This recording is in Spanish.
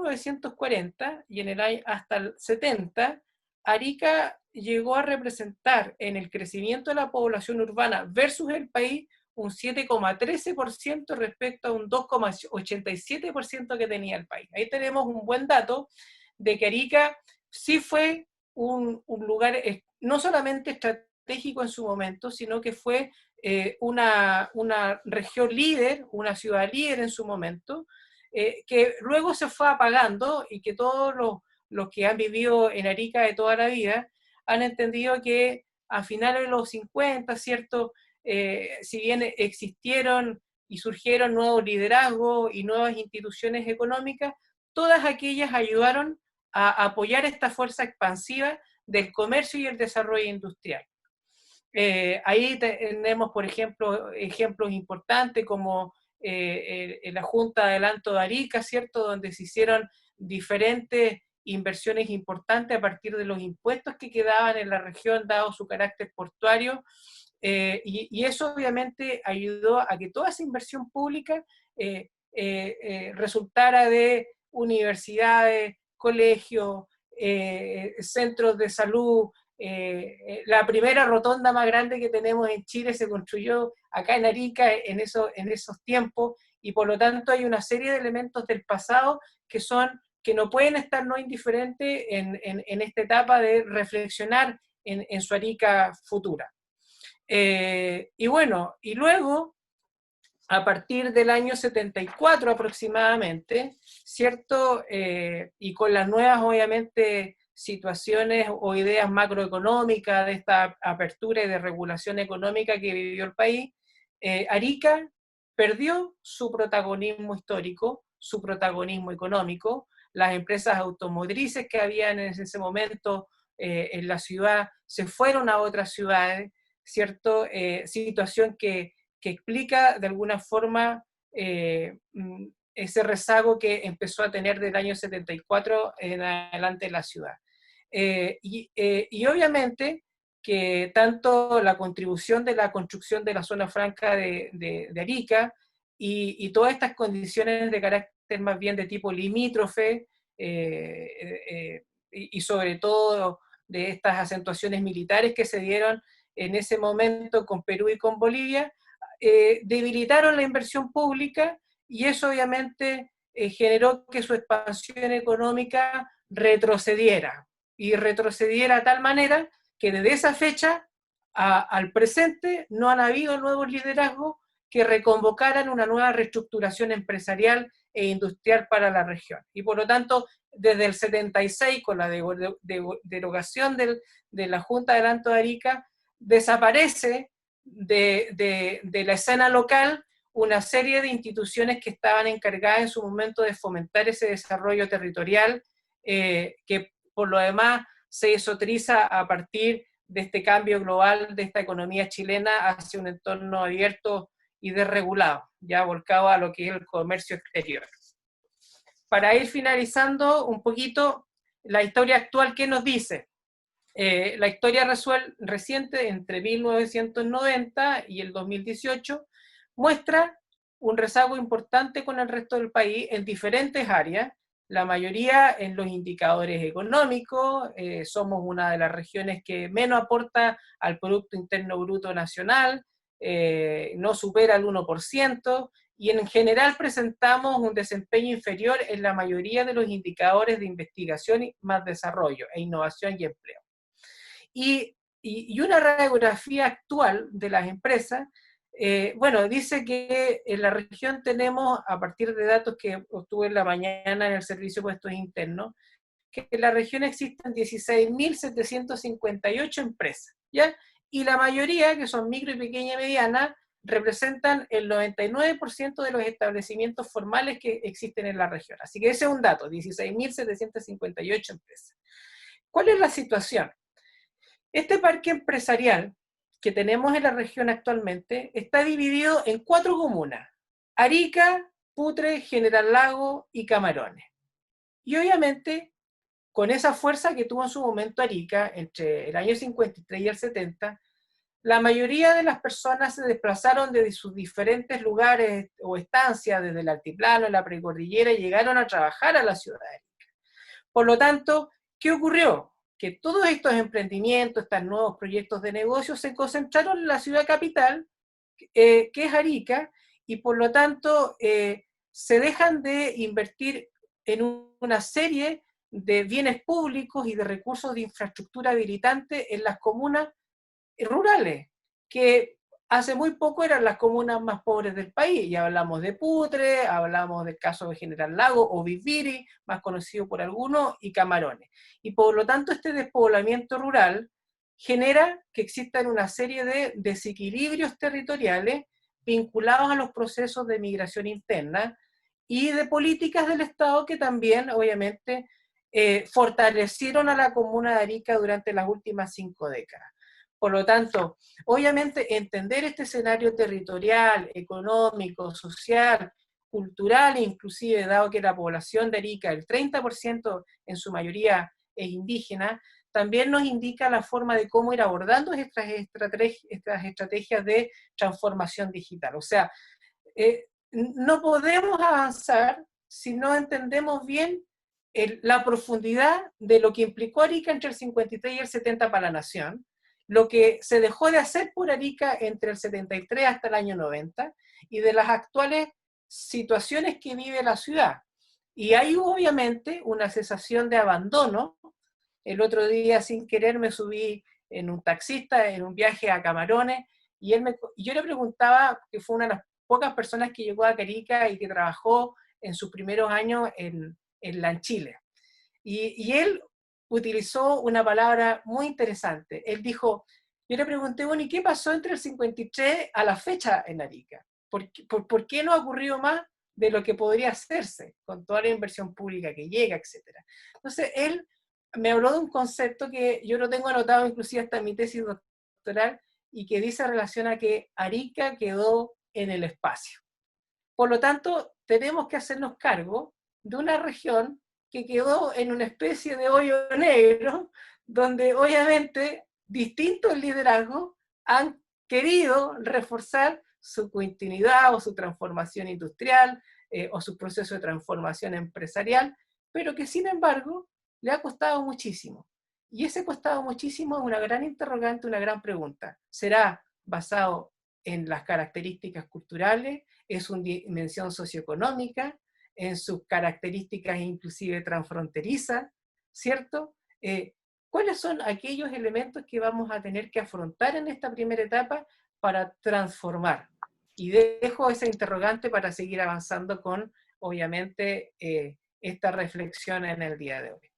1940 y en el año hasta el 70, Arica llegó a representar en el crecimiento de la población urbana versus el país un 7,13% respecto a un 2,87% que tenía el país. Ahí tenemos un buen dato de que Arica sí fue un lugar no solamente estratégico en su momento, sino que fue una región líder, una ciudad líder en su momento, que luego se fue apagando y que todos los que han vivido en Arica de toda la vida han entendido que a finales de los 50, ¿cierto? Si bien existieron y surgieron nuevos liderazgos y nuevas instituciones económicas, todas aquellas ayudaron a apoyar esta fuerza expansiva del comercio y el desarrollo industrial. Ahí tenemos, por ejemplo, ejemplos importantes como la Junta de Adelanto de Arica, ¿cierto? Donde se hicieron diferentes inversiones importantes a partir de los impuestos que quedaban en la región, dado su carácter portuario, y eso obviamente ayudó a que toda esa inversión pública resultara de universidades, colegios, centros de salud. La primera rotonda más grande que tenemos en Chile se construyó acá en Arica en esos tiempos, y por lo tanto hay una serie de elementos del pasado que no pueden estar no indiferentes en esta etapa de reflexionar en su Arica futura. Y bueno, y luego, a partir del año 74 aproximadamente, ¿cierto? Y con las nuevas, obviamente, situaciones o ideas macroeconómicas de esta apertura y de regulación económica que vivió el país, Arica perdió su protagonismo histórico, su protagonismo económico. Las empresas automotrices que habían en ese momento en la ciudad se fueron a otras ciudades, ¿cierto? Situación que explica de alguna forma ese rezago que empezó a tener del año 74 en adelante la ciudad. Y obviamente que tanto la contribución de la construcción de la zona franca de Arica y todas estas condiciones de carácter más bien de tipo limítrofe y sobre todo de estas acentuaciones militares que se dieron en ese momento con Perú y con Bolivia, debilitaron la inversión pública, y eso obviamente generó que su expansión económica retrocediera, y retrocediera a tal manera que desde esa fecha al presente no han habido nuevos liderazgos que reconvocaran una nueva reestructuración empresarial e industrial para la región. Y por lo tanto, desde el 76, con la derogación de la Junta de Adelanto de Arica, desaparece de la escena local una serie de instituciones que estaban encargadas en su momento de fomentar ese desarrollo territorial, que por lo demás se esoteriza a partir de este cambio global de esta economía chilena hacia un entorno abierto y desregulado, ya volcado a lo que es el comercio exterior. Para ir finalizando un poquito, la historia actual, ¿qué nos dice? La historia reciente entre 1990 y el 2018 muestra un rezago importante con el resto del país en diferentes áreas, la mayoría en los indicadores económicos. Somos una de las regiones que menos aporta al Producto Interno Bruto Nacional, no supera el 1%, y en general presentamos un desempeño inferior en la mayoría de los indicadores de investigación y más desarrollo e innovación y empleo. Y una radiografía actual de las empresas, bueno, dice que en la región tenemos, a partir de datos que obtuve en la mañana en el Servicio de Puestos Internos, que en la región existen 16.758 empresas, ¿ya? Y la mayoría, que son micro y pequeña y mediana, representan el 99% de los establecimientos formales que existen en la región. Así que ese es un dato, 16.758 empresas. ¿Cuál es la situación? Este parque empresarial que tenemos en la región actualmente está dividido en 4 comunas: Arica, Putre, General Lago y Camarones. Y obviamente, con esa fuerza que tuvo en su momento Arica, entre el año 53 y el 70, la mayoría de las personas se desplazaron desde sus diferentes lugares o estancias, desde el altiplano, la precordillera, y llegaron a trabajar a la ciudad de Arica. Por lo tanto, ¿qué ocurrió? Que todos estos emprendimientos, estos nuevos proyectos de negocio se concentraron en la ciudad capital, que es Arica, y por lo tanto se dejan de invertir en una serie de bienes públicos y de recursos de infraestructura habilitante en las comunas rurales, que hace muy poco eran las comunas más pobres del país. Ya hablamos de Putre, hablamos del caso de General Lago o Viviri, más conocido por algunos, y Camarones. Y por lo tanto este despoblamiento rural genera que existan una serie de desequilibrios territoriales vinculados a los procesos de migración interna y de políticas del Estado que también, obviamente, fortalecieron a la comuna de Arica durante las últimas 5 décadas. Por lo tanto, obviamente entender este escenario territorial, económico, social, cultural, inclusive dado que la población de Arica, el 30% en su mayoría es indígena, también nos indica la forma de cómo ir abordando estas estrategias de transformación digital. O sea, no podemos avanzar si no entendemos bien la profundidad de lo que implicó Arica entre el 53 y el 70 para la nación, lo que se dejó de hacer por Arica entre el 73 hasta el año 90, y de las actuales situaciones que vive la ciudad. Y hay obviamente una sensación de abandono. El otro día, sin querer, me subí en un taxista, en un viaje a Camarones, y yo le preguntaba, que fue una de las pocas personas que llegó a Arica y que trabajó en sus primeros años en Lanchile. Y él utilizó una palabra muy interesante. Él dijo, yo le pregunté, bueno, ¿y qué pasó entre el 53 a la fecha en Arica? ¿Por qué no ha ocurrido más de lo que podría hacerse con toda la inversión pública que llega, etcétera? Entonces, él me habló de un concepto que yo lo tengo anotado inclusive hasta en mi tesis doctoral, y que dice relación a que Arica quedó en el espacio. Por lo tanto, tenemos que hacernos cargo de una región que quedó en una especie de hoyo negro, donde obviamente distintos liderazgos han querido reforzar su continuidad o su transformación industrial o su proceso de transformación empresarial, pero que sin embargo le ha costado muchísimo. Y ese costado muchísimo es una gran interrogante, una gran pregunta. ¿Será basado en las características culturales, en su dimensión socioeconómica, en sus características inclusive transfronterizas, ¿cierto? ¿Cuáles son aquellos elementos que vamos a tener que afrontar en esta primera etapa para transformar? Y dejo esa interrogante para seguir avanzando con, obviamente, esta reflexión en el día de hoy.